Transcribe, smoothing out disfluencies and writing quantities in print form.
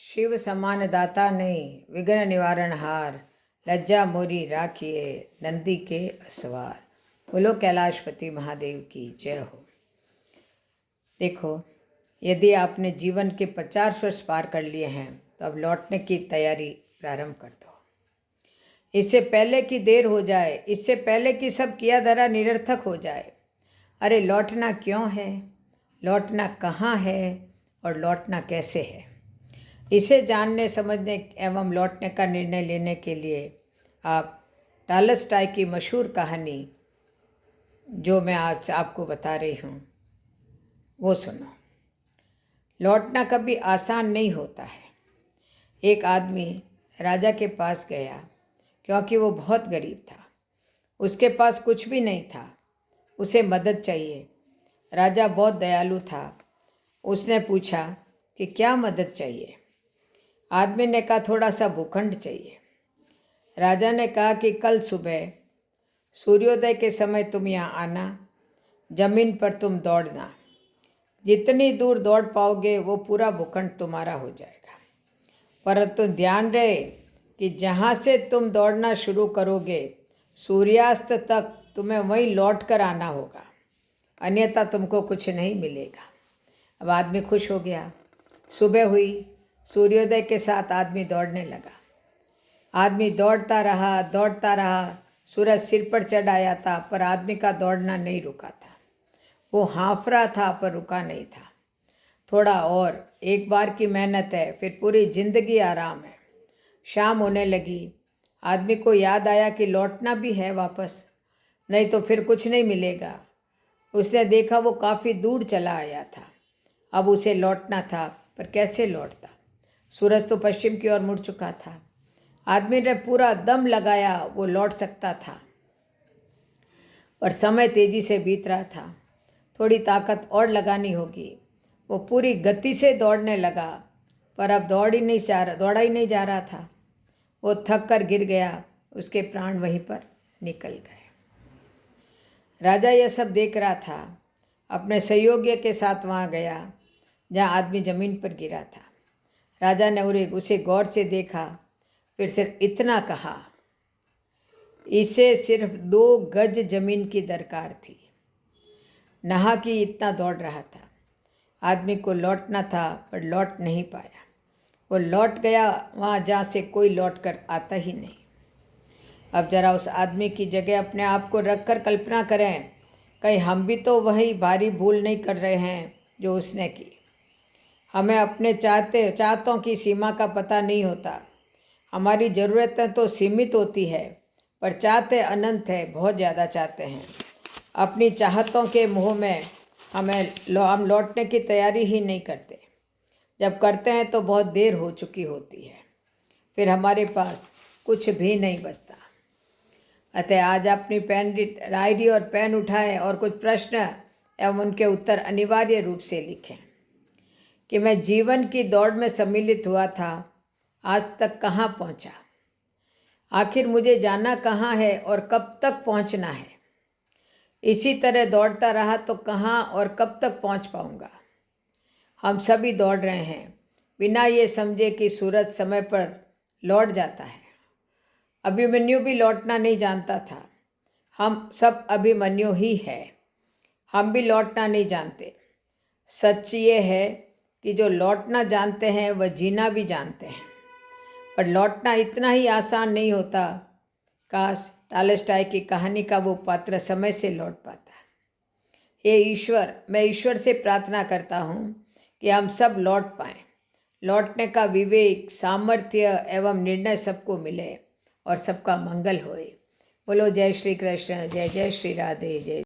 शिव समान दाता नहीं, विघ्न निवारण हार, लज्जा मोरी राखिए, नंदी के असवार। बोलो कैलाशपति महादेव की जय हो। देखो, यदि आपने जीवन के 50 वर्ष पार कर लिए हैं तो अब लौटने की तैयारी प्रारंभ कर दो। इससे पहले कि देर हो जाए, इससे पहले कि सब किया धरा निरर्थक हो जाए। अरे लौटना क्यों है, लौटना कहाँ है और लौटना कैसे है, इसे जानने समझने एवं लौटने का निर्णय लेने के लिए आप टॉलस्टॉय की मशहूर कहानी जो मैं आज आपको बता रही हूँ वो सुनो। लौटना कभी आसान नहीं होता है। एक आदमी राजा के पास गया क्योंकि वो बहुत गरीब था। उसके पास कुछ भी नहीं था, उसे मदद चाहिए। राजा बहुत दयालु था। उसने पूछा कि क्या मदद चाहिए। आदमी ने कहा थोड़ा सा भूखंड चाहिए। राजा ने कहा कि कल सुबह सूर्योदय के समय तुम यहाँ आना, जमीन पर तुम दौड़ना। जितनी दूर दौड़ पाओगे वो पूरा भूखंड तुम्हारा हो जाएगा। परंतु ध्यान रहे कि जहाँ से तुम दौड़ना शुरू करोगे सूर्यास्त तक तुम्हें वहीं लौट कर आना होगा, अन्यथा तुमको कुछ नहीं मिलेगा। अब आदमी खुश हो गया। सुबह हुई, सूर्योदय के साथ आदमी दौड़ने लगा। आदमी दौड़ता रहा। सूरज सिर पर चढ़ आया था पर आदमी का दौड़ना नहीं रुका था। वो हाँफ रहा था पर रुका नहीं था। थोड़ा और, एक बार की मेहनत है, फिर पूरी जिंदगी आराम है। शाम होने लगी। आदमी को याद आया कि लौटना भी है वापस, नहीं तो फिर कुछ नहीं मिलेगा। उसने देखा वो काफ़ी दूर चला आया था। अब उसे लौटना था, पर कैसे लौटता। सूरज तो पश्चिम की ओर मुड़ चुका था। आदमी ने पूरा दम लगाया, वो लौट सकता था, पर समय तेजी से बीत रहा था। थोड़ी ताकत और लगानी होगी। वो पूरी गति से दौड़ने लगा, पर अब दौड़ा ही नहीं जा रहा था। वो थक कर गिर गया। उसके प्राण वहीं पर निकल गए। राजा यह सब देख रहा था। अपने सहयोगी के साथ वहाँ गया जहाँ आदमी ज़मीन पर गिरा था। राजा ने उसे गौर से देखा, फिर सिर्फ इतना कहा, इसे सिर्फ 2 गज जमीन की दरकार थी। नहा कि इतना दौड़ रहा था। आदमी को लौटना था पर लौट नहीं पाया। वो लौट गया वहाँ जहाँ से कोई लौट कर आता ही नहीं। अब जरा उस आदमी की जगह अपने आप को रख कर कल्पना करें, कहीं हम भी तो वही भारी भूल नहीं कर रहे हैं जो उसने की। हमें अपने चाहतों की सीमा का पता नहीं होता। हमारी ज़रूरतें तो सीमित होती है, पर चाहते अनंत है, बहुत ज़्यादा चाहते हैं। अपनी चाहतों के मोह में हम लौटने की तैयारी ही नहीं करते। जब करते हैं तो बहुत देर हो चुकी होती है, फिर हमारे पास कुछ भी नहीं बचता। अतः आज अपनी डायरी और पेन उठाएं और कुछ प्रश्न एवं उनके उत्तर अनिवार्य रूप से लिखें कि मैं जीवन की दौड़ में सम्मिलित हुआ था, आज तक कहाँ पहुँचा, आखिर मुझे जाना कहाँ है और कब तक पहुँचना है। इसी तरह दौड़ता रहा तो कहाँ और कब तक पहुँच पाऊँगा। हम सभी दौड़ रहे हैं बिना ये समझे कि सूरज समय पर लौट जाता है। अभिमन्यु भी लौटना नहीं जानता था। हम सब अभिमन्यु ही है। हम भी लौटना नहीं जानते। सच ये है कि जो लौटना जानते हैं वह जीना भी जानते हैं, पर लौटना इतना ही आसान नहीं होता। काश टॉलस्टॉय की कहानी का वो पात्र समय से लौट पाता। हे ईश्वर, मैं ईश्वर से प्रार्थना करता हूँ कि हम सब लौट पाएं। लौटने का विवेक, सामर्थ्य एवं निर्णय सबको मिले और सबका मंगल होए। बोलो जय श्री कृष्ण, जय जय श्री राधे, जय।